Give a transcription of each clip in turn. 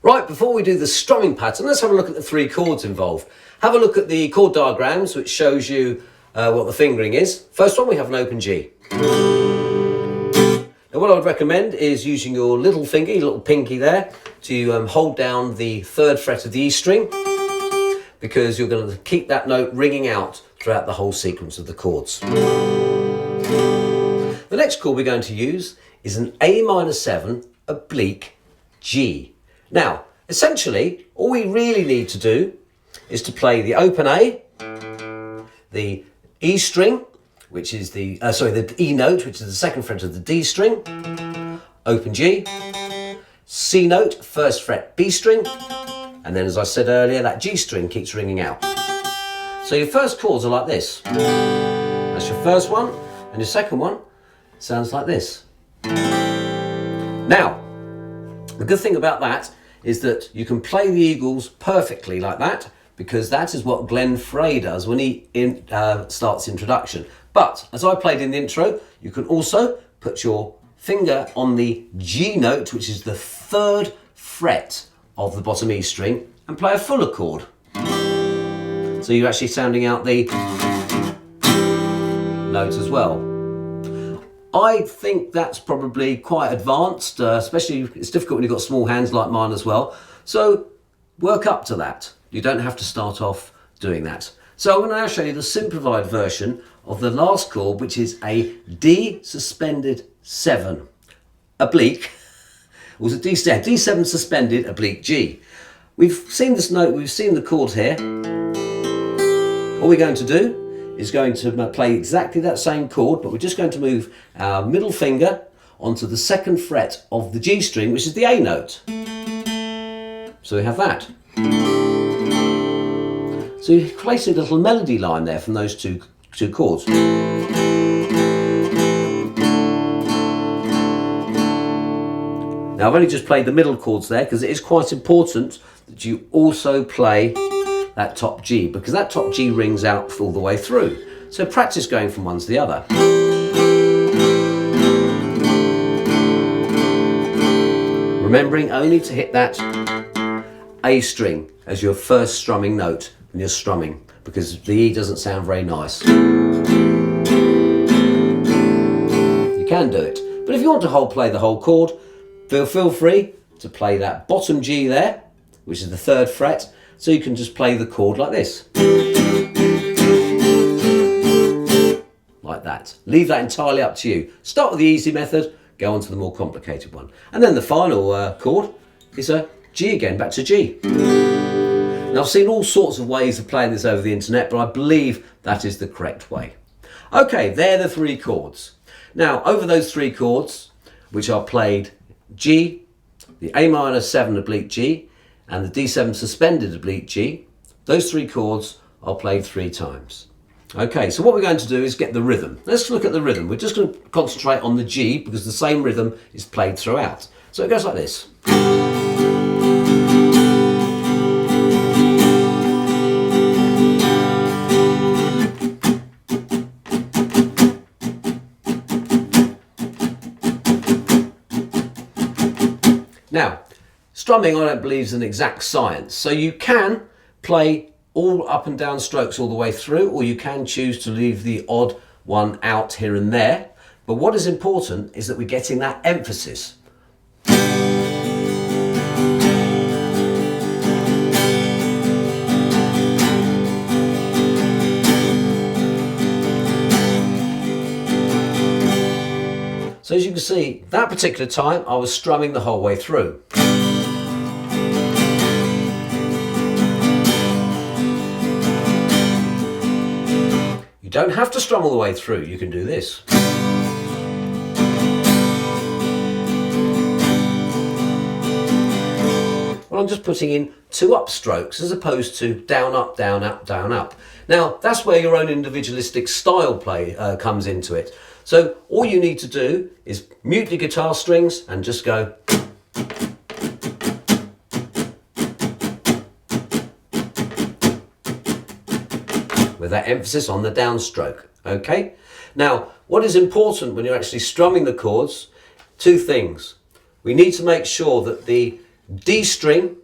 Right, before we do the strumming pattern, let's have a look at the three chords involved. Have a look at the chord diagrams, which shows you what the fingering is. First one, we have an open G. Now what I would recommend is using your little finger, your little pinky there, to hold down the 3rd fret of the E string, because you're going to keep that note ringing out throughout the whole sequence of the chords. The next chord we're going to use is an A minor 7 oblique G. Now, essentially, all we really need to do is to play the open A, the E string, which is the E note, which is the 2nd fret of the D string, open G, C note, 1st fret B string, and then as I said earlier, that G string keeps ringing out. So your first chords are like this. That's your first one, and your second one sounds like this. Now, the good thing about that is that you can play the Eagles perfectly like that, because that is what Glenn Frey does when he starts introduction. But as I played in the intro, you can also put your finger on the G note, which is the 3rd fret of the bottom E string, and play a fuller chord. So you're actually sounding out the note as well. I think that's probably quite advanced, especially it's difficult when you've got small hands like mine as well. So work up to that. You don't have to start off doing that. So I'm going to now show you the simplified version of the last chord, which is a D suspended 7 oblique. It was a D7 suspended oblique G. We've seen this note, we've seen the chord here. All we're going to do is going to play exactly that same chord, but we're just going to move our middle finger onto the 2nd fret of the G string, which is the A note. So we have that. So you place a little melody line there from those two chords. Now I've only just played the middle chords there because it is quite important that you also play that top G, because that top G rings out all the way through. So practice going from one to the other. Remembering only to hit that A string as your first strumming note when you're strumming, because the E doesn't sound very nice. You can do it, but if you want to play the whole chord, feel free to play that bottom G there, which is the 3rd fret, so you can just play the chord like this. Like that. Leave that entirely up to you. Start with the easy method, go on to the more complicated one. And then the final chord is a G again, back to G. Now I've seen all sorts of ways of playing this over the internet, but I believe that is the correct way. Okay, they're the 3 chords. Now over those 3 chords, which are played G, the A minor 7 oblique G, and the D7 suspended oblique G, those 3 chords are played 3 times. Okay, so what we're going to do is get the rhythm. Let's look at the rhythm. We're just going to concentrate on the G because the same rhythm is played throughout. So it goes like this. Now, strumming, I don't believe, is an exact science. So you can play all up and down strokes all the way through, or you can choose to leave the odd one out here and there. But what is important is that we're getting that emphasis. So as you can see, that particular time I was strumming the whole way through. You don't have to strum all the way through, you can do this. Well, I'm just putting in 2 up strokes as opposed to down, up, down, up, down, up. Now, that's where your own individualistic style play comes into it. So all you need to do is mute the guitar strings and just go. With that emphasis on the downstroke, okay? Now, what is important when you're actually strumming the chords? 2 things. We need to make sure that the D string,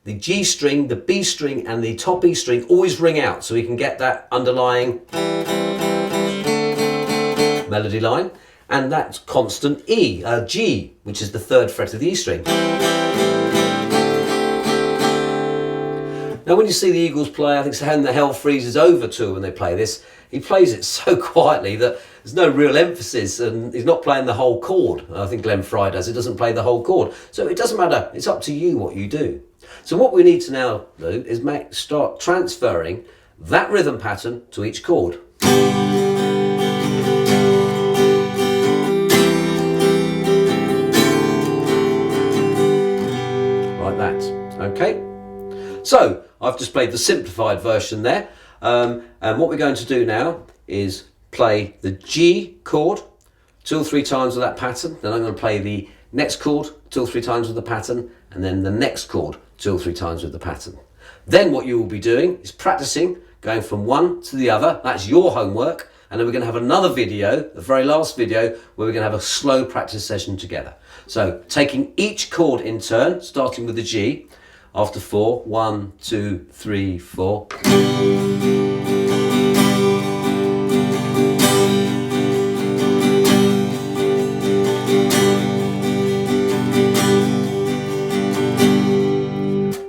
the G string, the B string and the top E string always ring out, so we can get that underlying melody line, and that's constant E, G, which is the 3rd fret of the E string. Now when you see the Eagles play, I think When the Hell Freezes Over tour, when they play this, he plays it so quietly that there's no real emphasis, and he's not playing the whole chord. I think Glenn Fry does, it doesn't play the whole chord. So it doesn't matter, it's up to you what you do. So what we need to now do is start transferring that rhythm pattern to each chord. Like that, okay? So I've just played the simplified version there, and what we're going to do now is play the G chord 2 or 3 times with that pattern, then I'm going to play the next chord 2 or 3 times with the pattern, and then the next chord 2 or 3 times with the pattern. Then what you will be doing is practicing going from one to the other. That's your homework, and then we're going to have another video, the very last video, where we're going to have a slow practice session together. So taking each chord in turn, starting with the G. After 4, 1, 2, 3, 4.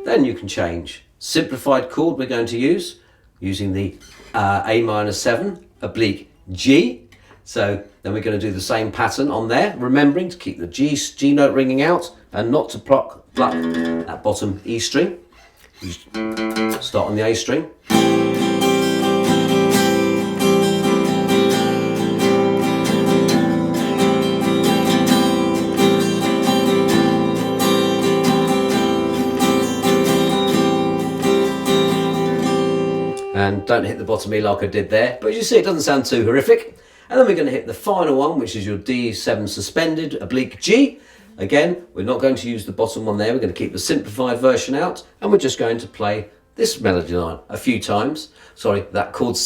Then you can change. Simplified chord we're going to use, using the A minor 7 oblique G. So then we're going to do the same pattern on there, remembering to keep the G note ringing out and not to pluck that bottom E string. You start on the A string. And don't hit the bottom E like I did there, but as you see, it doesn't sound too horrific. And then we're going to hit the final one, which is your D7 suspended oblique G. Again, we're not going to use the bottom one there, we're going to keep the simplified version out, and we're just going to play this melody line a few times. Sorry, that chord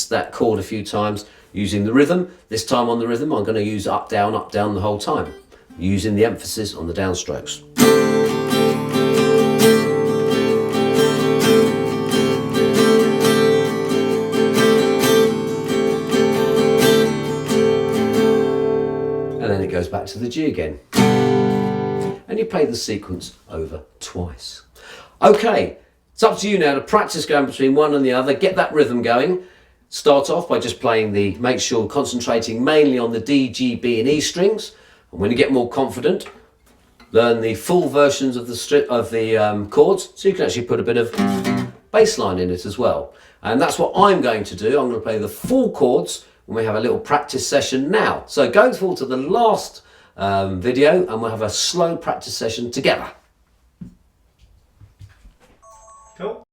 a few times, using the rhythm. This time on the rhythm, I'm going to use up, down the whole time, using the emphasis on the downstrokes. And then it goes back to the G again. And you play the sequence over twice. Okay, it's up to you now to practice going between one and the other, get that rhythm going. Start off by just playing make sure concentrating mainly on the D, G, B and E strings. And when you get more confident, learn the full versions of the chords, so you can actually put a bit of bass line in it as well. And that's what I'm going to do. I'm going to play the full chords when we have a little practice session now. So going forward to the last video, and we'll have a slow practice session together. Cool.